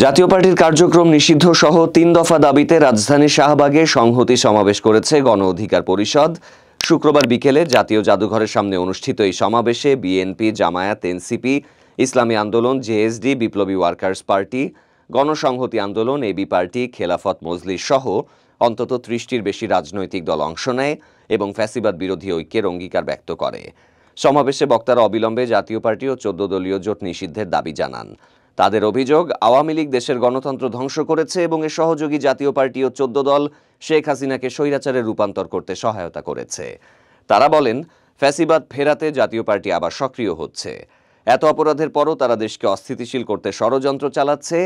জাতীয় পার্টির কার্যক্রম নিষিদ্ধ সহ ৩ দফা দাবিতে রাজধানীর শাহবাগে সংহতি সমাবেশ করেছে গণ অধিকার পরিষদ। শুক্রবার বিকেলে জাতীয় জাদুঘরের সামনে অনুষ্ঠিত এই সমাবেশে বিএনপি, জামায়াত, এনসিপি, ইসলামী আন্দোলন, জেএসডি, বিপ্লবী ওয়ার্কার্স পার্টি, গণসংহতি আন্দোলন, এবি পার্টি, খেলাফত মজলিস সহ অন্তত ৩০টির বেশি রাজনৈতিক দল অংশ নেয় এবং ফ্যাসিবাদ বিরোধী ঐক্যের অঙ্গীকার ব্যক্ত করে। সমাবেশে বক্তারা অবিলম্বে জাতীয় পার্টি ও ১৪ দলীয় জোট নিষিদ্ধের দাবি জানান। তাদের অভিযোগ, আওয়ামী লীগ দেশের গণতন্ত্র ধ্বংস করেছে এবং এর সহযোগী জাতীয় পার্টি ও ১৪ দল শেখ হাসিনাকে স্বৈরাচারে রূপান্তর করতে সহায়তা করেছে। তারা বলেন, ফ্যাসিবাদ ফেরাতে জাতীয় পার্টি আবার সক্রিয় হচ্ছে। এত অপরাধের পরও তারা দেশকে অস্থিতিশীল করতে ষড়যন্ত্র চালাচ্ছে।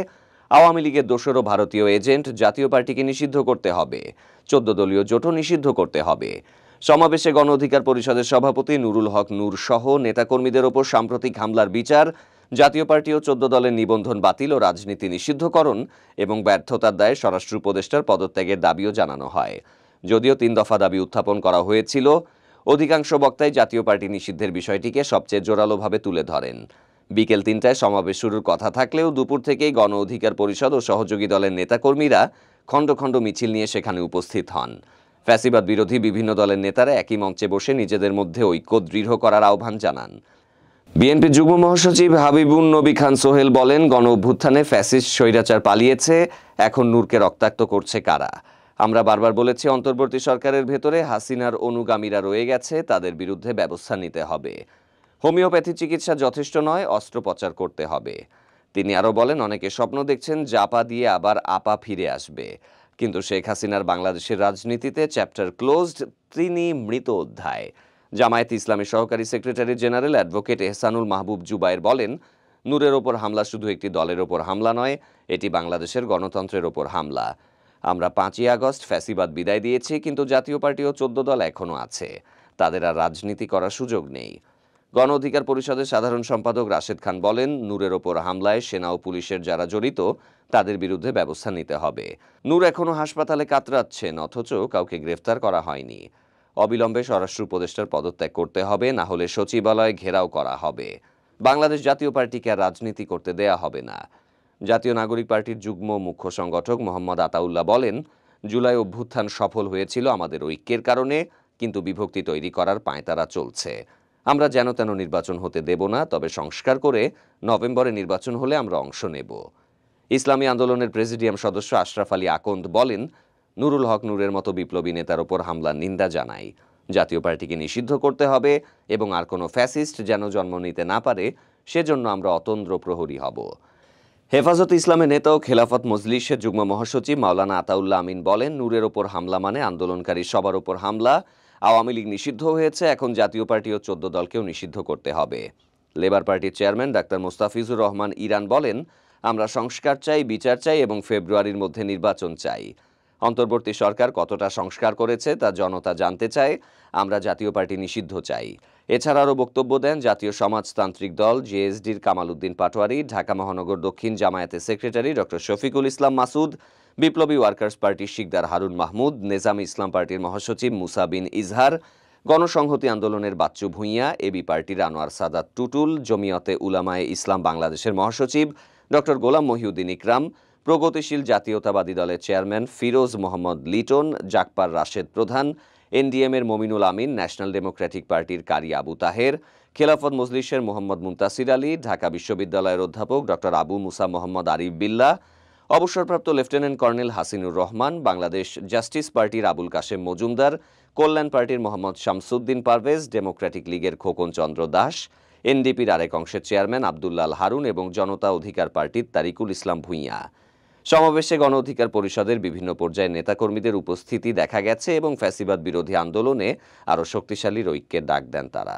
আওয়ামী লীগের দোসর ভারতীয় এজেন্ট, জাতীয় পার্টিকে নিষিদ্ধ করতে হবে, ১৪ দলীয় জোটও নিষিদ্ধ করতে হবে। সমাবেশে গণ অধিকার পরিষদের সভাপতি নুরুল হক নূর সহ নেতাকর্মীদের ওপর সাম্প্রতিক হামলার বিচার, জাতীয় পার্টি ও ১৪ দলের নিবন্ধন বাতিল ও রাজনীতি নিষিদ্ধকরণ এবং ব্যর্থতার দায়ে স্বরাষ্ট্র উপদেষ্টার পদত্যাগের দাবিও জানানো হয়। যদিও ৩ দফা দাবি উত্থাপন করা হয়েছিল, অধিকাংশ বক্তাই জাতীয় পার্টি নিষিদ্ধের বিষয়টিকে সবচেয়ে জোরালোভাবে তুলে ধরেন। বিকেল ৩টায় সমাবেশ শুরুর কথা থাকলেও দুপুর থেকেই গণ অধিকার পরিষদ ও সহযোগী দলের নেতাকর্মীরা খণ্ড খণ্ড মিছিল নিয়ে সেখানে উপস্থিত হন। ফ্যাসিবাদ বিরোধী বিভিন্ন দলের নেতারা একই মঞ্চে বসে নিজেদের মধ্যে ঐক্য দৃঢ় করার আহ্বান জানান। বিএনপি যুগ্ম মহাসচিব হাবিবুন নবী খান সোহেল বলেন, গণ অভ্যুত্থানে ফ্যাসিস্ট স্বৈরাচার পালিয়েছে, এখন নূরকে রক্তাক্ত করছে কারা? আমরা বারবার বলেছি, অন্তর্বর্তী সরকারের ভেতরে হাসিনার অনুগামীরা রয়ে গেছে, তাদের বিরুদ্ধে ব্যবস্থা নিতে হবে। হোমিওপ্যাথি চিকিৎসা যথেষ্ট নয়, অস্ত্রোপচার করতে হবে। তিনি আরও বলেন, অনেকে স্বপ্ন দেখছেন জাপা দিয়ে আবার আপা ফিরে আসবে, কিন্তু শেখ হাসিনার বাংলাদেশের রাজনীতিতে চ্যাপ্টার ক্লোজড, তিনি মৃত অধ্যায়। জামায়াত ইসলামী সহকারী সেক্রেটারি জেনারেল অ্যাডভোকেট এহসানুল মাহবুব জুবায়ের বলেন, নূরের ওপর হামলা শুধু একটি দলের ওপর হামলা নয়, এটি বাংলাদেশের গণতন্ত্রের ওপর হামলা। আমরা ৫ই আগস্ট ফ্যাসিবাদ বিদায় দিয়েছি, কিন্তু জাতীয় পার্টি ও ১৪ দল এখনও আছে, তাদের আর রাজনীতি করার সুযোগ নেই। গণ অধিকার পরিষদের সাধারণ সম্পাদক রাশেদ খান বলেন, নূরের ওপর হামলায় সেনা ও পুলিশের যারা জড়িত তাদের বিরুদ্ধে ব্যবস্থা নিতে হবে। নূর এখনও হাসপাতালে কাতরাচ্ছেন, অথচ কাউকে গ্রেফতার করা হয়নি। অবিলম্বে স্বরাষ্ট্র উপদেষ্টার পদত্যাগ করতে হবে, না হলে সচিবালয় ঘেরাও করা হবে। বাংলাদেশ জাতীয় পার্টিকে আর রাজনীতি করতে দেয়া হবে না। জাতীয় নাগরিক পার্টির যুগ্ম মুখ্য সংগঠক মোহাম্মদ আতাউল্লাহ বলেন, জুলাই অভ্যুত্থান সফল হয়েছিল আমাদের ঐক্যের কারণে, কিন্তু বিভক্তি তৈরি করার পাঁয়তারা চলছে। আমরা যেন তেন নির্বাচন হতে দেব না, তবে সংস্কার করে নভেম্বরে নির্বাচন হলে আমরা অংশ নেব। ইসলামী আন্দোলনের প্রেসিডিয়াম সদস্য আশরাফ আলী আকন্দ বলেন, নুরুল হক নূরের মতো বিপ্লবী নেতার ওপর হামলার নিন্দা জানাই। জাতীয় পার্টিকে নিষিদ্ধ করতে হবে এবং আর কোনো ফ্যাসিস্ট যেন জন্ম নিতে না পারে, সেজন্য আমরা অতন্দ্র প্রহরী হব। হেফাজত ইসলামের নেতা ও খেলাফত মজলিসের যুগ্ম মহাসচিব মাওলানা আতাউল্লাহ আমিন বলেন, নূরের ওপর হামলা মানে আন্দোলনকারী সবার ওপর হামলা। আওয়ামী লীগ নিষিদ্ধ হয়েছে, এখন জাতীয় পার্টি ও ১৪ দলকেও নিষিদ্ধ করতে হবে। লেবার পার্টির চেয়ারম্যান ডাক্তার মোস্তাফিজুর রহমান ইরান বলেন, আমরা সংস্কার চাই, বিচার চাই এবং ফেব্রুয়ারির মধ্যে নির্বাচন চাই। অন্তর্বর্তী সরকার কতটা সংস্কার করেছে তা জনতা জানতে চায়। আমরা জাতীয় পার্টি নিষিদ্ধ চাই। এছাড়া আরও বক্তব্য দেন জাতীয় সমাজতান্ত্রিক দল জেএসডির কামাল উদ্দিন পাটোয়ারি, ঢাকা মহানগর দক্ষিণ জামায়াতের সেক্রেটারি ডক্টর শফিকুল ইসলাম মাসুদ, বিপ্লবী ওয়ার্কার্স পার্টির শিকদার হারুন মাহমুদ, নেজামী ইসলাম পার্টির মহাসচিব মুসা বিন ইজহার, গণসংহতি আন্দোলনের বাচ্চু ভূঁইয়া, এবি পার্টির আনোয়ার সাদাত টুটুল, জমিয়তে উলামায়ে ইসলাম বাংলাদেশের মহাসচিব ডক্টর গোলাম মহিউদ্দিন ইকরাম, প্রগতিশীল জাতীয়তাবাদী দলের চেয়ারম্যান ফিরোজ মোহাম্মদ লিটন, জাকপার রাশেদ প্রধান, এনডিএমের মমিনুল আমিন, ন্যাশনাল ডেমোক্রেটিক পার্টির কারি আবু তাহের, খেলাফত মজলিসের মোহাম্মদ মুনতাসির আলী, ঢাকা বিশ্ববিদ্যালয়ের অধ্যাপক ডক্টর আবু মুসা মোহাম্মদ আরিফ বিল্লাহ, অবসরপ্রাপ্ত lieutenant colonel Hasinur Rahman, Bangladesh justice পার্টির আবুল কাশেম মজুমদার, কল্যাণ পার্টির মোহাম্মদ শামসুদ্দিন পারভেজ, ডেমোক্রেটিক লীগের খোকন চন্দ্র দাস, এনডিপির আরেক অংশের চেয়ারম্যান আব্দুল্লাল হারুন এবং জনতা অধিকার পার্টির তারিকুল ইসলাম ভূঁইয়া। সমাবেশে গণ অধিকার পরিষদের বিভিন্ন পর্যায়ের নেতাকর্মীদের উপস্থিতি দেখা গেছে এবং ফ্যাসিবাদ বিরোধী আন্দোলনে আরও শক্তিশালী ঐক্যের ডাক দেন তারা।